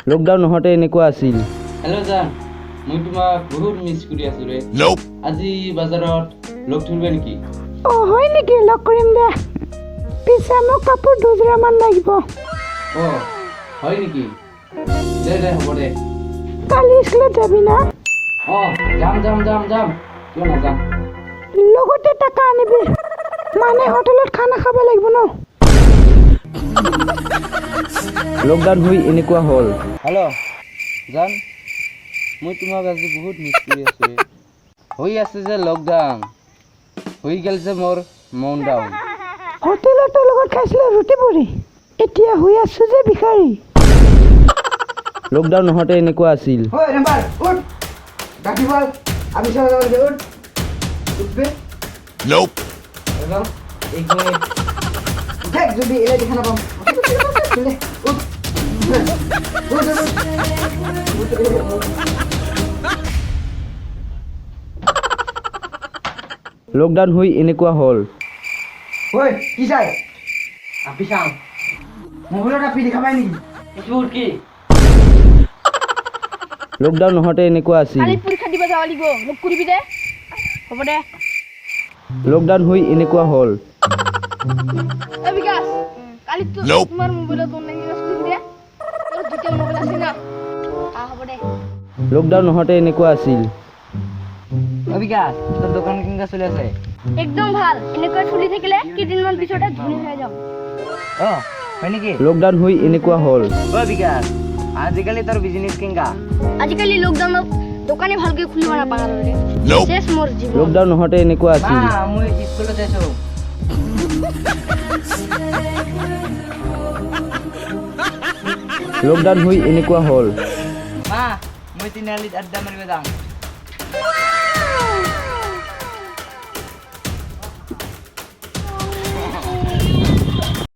Lockdown নহওঁতে এনেকুৱা আছিল। হেল্ল' জান, মই তোমাক বহুত মিছ কৰি আছো ৰে। আজি বাজাৰত লগ ধৰিবা নেকি? হয় নেকি? লগ কৰিম দে। পিছে মোক কাপোৰ দুযোৰামান লাগিব। হয় নেকি? দে হ'ব দে। কালি স্কুলত যাবি না? যাম কিয় নাযাম। লগতে টাকা আনিবি, মানে হোটেলত খানা খাব লাগিব ন। লকডাউন হৈ এনেকুৱা হ'ল। হেল্ল' জান, মই তোমাক আজি বহুত মিছ কৰি আছো ৰে। হৈ আছে যে লকডাউন, হৈ গ'ল যে মোৰ মন ডাউন। হোটেলত তোৰ লগত খাইছিলো ৰুটি পুৰি, এতিয়া হৈ আছো যে ভিখাৰী। লকডাউন নহওঁতে এনেকুৱা আছিল। লকডাউন হৈ এনেকুৱা হ'ল। কি চাই আপি চাওঁ মোবাইলত আপি দেখা পাই নেকি? এইটো কি লকডাউন নহওঁতে এনেকুৱা আছিল। কালি পৰীক্ষা দিব যাব লাগিব, লগ কৰিবি দে। হ'ব দে। লকডাউন হৈ এনেকুৱা হ'ল। বিকাশ, কালি তোমাৰ মোবাইলত অনলাইন ক্লাছ কৰিবি দে। তোৰ দুটা মোবাইল আছে না? হ'ব দে। লকডাউন নহওঁতে এনেকুৱা আছিল। বিকাশ, তোৰ দোকান কেনেকুৱা চলি আছে? একদম ভাল। এনেকৈ চলি থাকিলে কেইদিনমান পিছতে ধনী হৈ যাম। হয় নেকি? লকডাউন হৈ এনেকুৱা হ'ল। বিকাশ, আজিকালি তোৰ বিজনেছ কেনেকা? আজিকালি লকডাউনত দোকানে ভালকৈ খুলিব নাপাওঁ ৰে। শেষ মোৰ জীৱন। লকডাউন নহওঁতে এনেকুৱা আছিল। মই স্কুলত আছো। লকডাউন হৈ এনেকুৱা হ'ল। মই তিনিআলিত আড্ডা মাৰিব যাম।